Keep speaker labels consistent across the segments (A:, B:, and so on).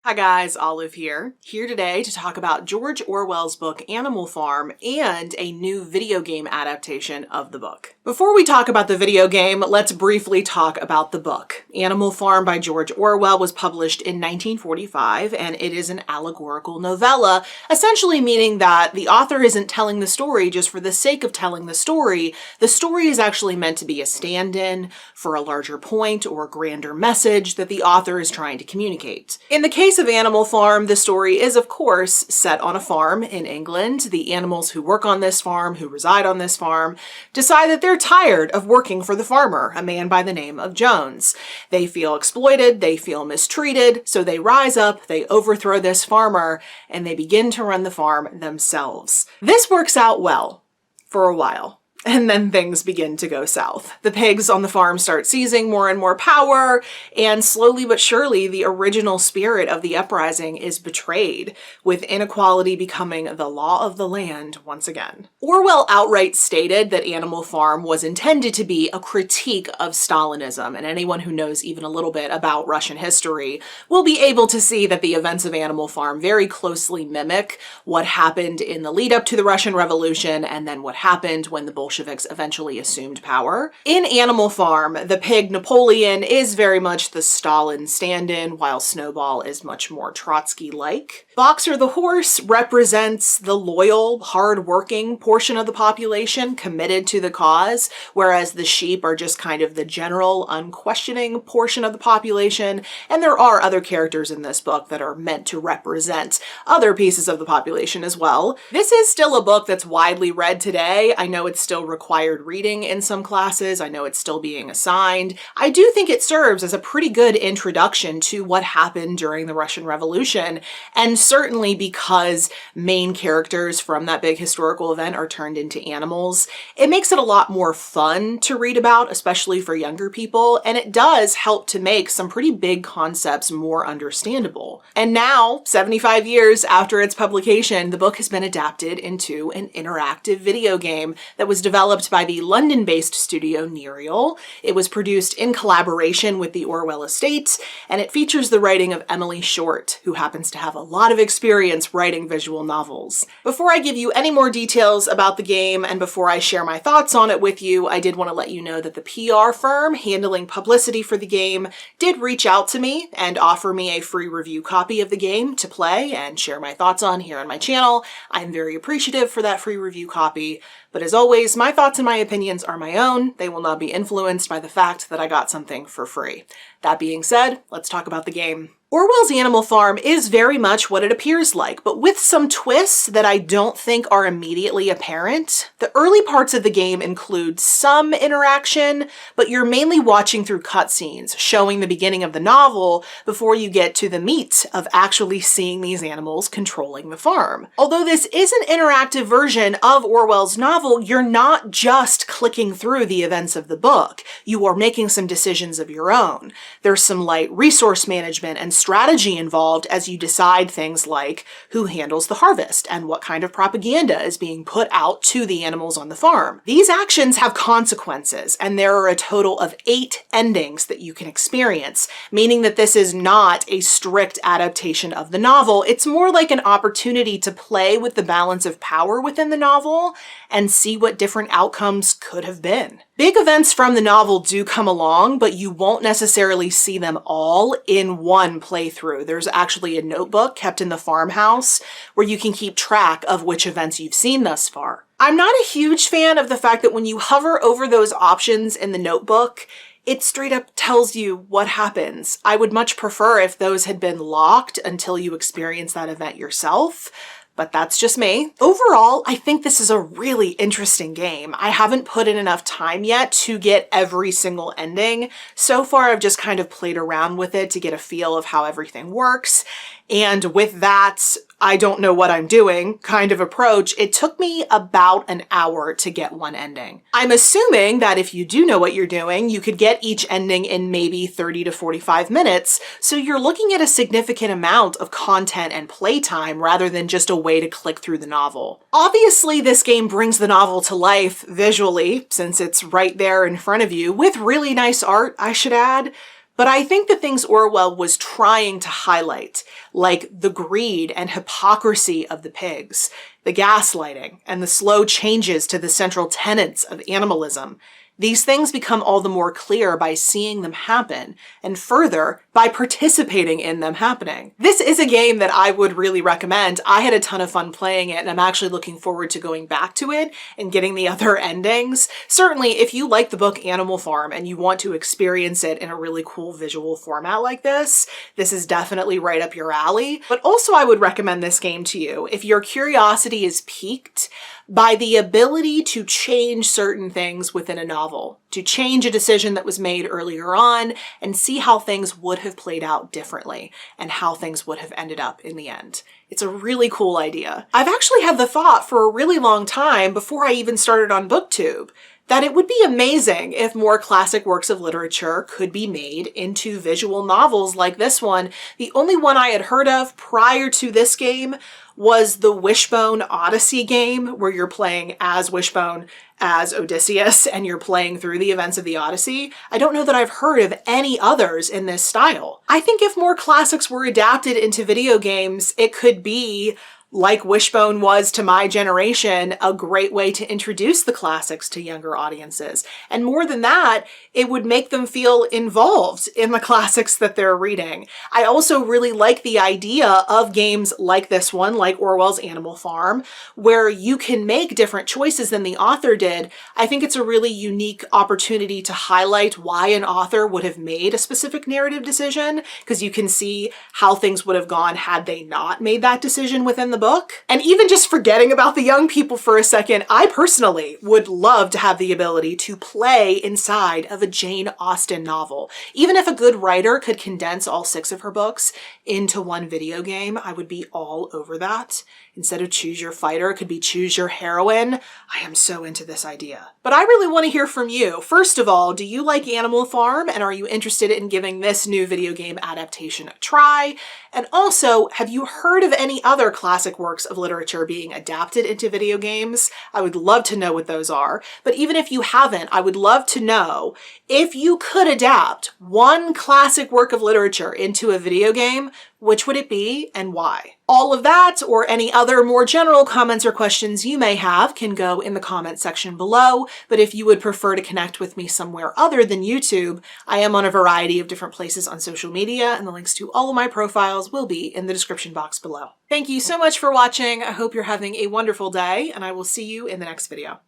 A: Hi guys, Olive here today to talk about George Orwell's book Animal Farm and a new video game adaptation of the book. Before we talk about the video game, let's briefly talk about the book. Animal Farm by George Orwell was published in 1945, and it is an allegorical novella, essentially meaning that the author isn't telling the story just for the sake of telling the story. The story is actually meant to be a stand-in for a larger point or grander message that the author is trying to communicate. In the case of Animal Farm, the story is, of course, set on a farm in England. The animals who work on this farm, who reside on this farm, decide that they're tired of working for the farmer, a man by the name of Jones. They feel exploited, they feel mistreated, so they rise up, they overthrow this farmer, and they begin to run the farm themselves. This works out well for a while. And then things begin to go south. The pigs on the farm start seizing more and more power, and slowly but surely the original spirit of the uprising is betrayed, with inequality becoming the law of the land once again. Orwell outright stated that Animal Farm was intended to be a critique of Stalinism, and anyone who knows even a little bit about Russian history will be able to see that the events of Animal Farm very closely mimic what happened in the lead up to the Russian Revolution and then what happened when the Bolsheviks eventually assumed power. In Animal Farm, the pig Napoleon is very much the Stalin stand-in, while Snowball is much more Trotsky-like. Boxer the horse represents the loyal, hard-working portion of the population committed to the cause, whereas the sheep are just kind of the general, unquestioning portion of the population, and there are other characters in this book that are meant to represent other pieces of the population as well. This is still a book that's widely read today. I know it's still required reading in some classes. I know it's still being assigned. I do think it serves as a pretty good introduction to what happened during the Russian Revolution, and certainly because main characters from that big historical event are turned into animals, it makes it a lot more fun to read about, especially for younger people, and it does help to make some pretty big concepts more understandable. And now, 75 years after its publication, the book has been adapted into an interactive video game that was developed by the London-based studio Nereal. It was produced in collaboration with the Orwell estate, and it features the writing of Emily Short, who happens to have a lot of experience writing visual novels. Before I give you any more details about the game, and before I share my thoughts on it with you, I did want to let you know that the PR firm handling publicity for the game did reach out to me and offer me a free review copy of the game to play and share my thoughts on here on my channel. I'm very appreciative for that free review copy. But as always, my thoughts and my opinions are my own. They will not be influenced by the fact that I got something for free. That being said, let's talk about the game. Orwell's Animal Farm is very much what it appears like, but with some twists that I don't think are immediately apparent. The early parts of the game include some interaction, but you're mainly watching through cutscenes, showing the beginning of the novel before you get to the meat of actually seeing these animals controlling the farm. Although this is an interactive version of Orwell's novel, you're not just clicking through the events of the book. You are making some decisions of your own. There's some light resource management and strategy involved as you decide things like who handles the harvest and what kind of propaganda is being put out to the animals on the farm. These actions have consequences, and there are a total of 8 endings that you can experience, meaning that this is not a strict adaptation of the novel. It's more like an opportunity to play with the balance of power within the novel and see what different outcomes could have been. Big events from the novel do come along, but you won't necessarily see them all in one playthrough. There's actually a notebook kept in the farmhouse where you can keep track of which events you've seen thus far. I'm not a huge fan of the fact that when you hover over those options in the notebook, it straight up tells you what happens. I would much prefer if those had been locked until you experience that event yourself. But that's just me. Overall, I think this is a really interesting game. I haven't put in enough time yet to get every single ending. So far, I've just kind of played around with it to get a feel of how everything works. And with that, I don't know what I'm doing kind of approach, it took me about an hour to get one ending. I'm assuming that if you do know what you're doing, you could get each ending in maybe 30 to 45 minutes, so you're looking at a significant amount of content and playtime rather than just a way to click through the novel. Obviously, this game brings the novel to life visually, since it's right there in front of you, with really nice art, I should add. But I think the things Orwell was trying to highlight, like the greed and hypocrisy of the pigs, the gaslighting, and the slow changes to the central tenets of animalism, these things become all the more clear by seeing them happen, and further, by participating in them happening. This is a game that I would really recommend. I had a ton of fun playing it, and I'm actually looking forward to going back to it and getting the other endings. Certainly, if you like the book Animal Farm and you want to experience it in a really cool visual format like this is definitely right up your alley. But also I would recommend this game to you if your curiosity is piqued by the ability to change certain things within a novel, to change a decision that was made earlier on and see how things would have played out differently and how things would have ended up in the end. It's a really cool idea. I've actually had the thought for a really long time before I even started on BookTube that it would be amazing if more classic works of literature could be made into visual novels like this one. The only one I had heard of prior to this game was the Wishbone Odyssey game, where you're playing as Wishbone, as Odysseus, and you're playing through the events of the Odyssey. I don't know that I've heard of any others in this style. I think if more classics were adapted into video games, it could be, like Wishbone was to my generation, a great way to introduce the classics to younger audiences. And more than that, it would make them feel involved in the classics that they're reading. I also really like the idea of games like this one, like Orwell's Animal Farm, where you can make different choices than the author did. I think it's a really unique opportunity to highlight why an author would have made a specific narrative decision, because you can see how things would have gone had they not made that decision within the book. And even just forgetting about the young people for a second, I personally would love to have the ability to play inside of a Jane Austen novel. Even if a good writer could condense all 6 of her books into one video game, I would be all over that. Instead of choose your fighter, it could be choose your heroine. I am so into this idea. But I really want to hear from you. First of all, do you like Animal Farm, and are you interested in giving this new video game adaptation a try? And also, have you heard of any other classic works of literature being adapted into video games? I would love to know what those are. But even if you haven't, I would love to know if you could adapt one classic work of literature into a video game, which would it be and why? All of that, or any other more general comments or questions you may have, can go in the comment section below. But if you would prefer to connect with me somewhere other than YouTube, I am on a variety of different places on social media, and the links to all of my profiles will be in the description box below. Thank you so much for watching. I hope you're having a wonderful day, and I will see you in the next video.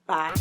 A: Bye.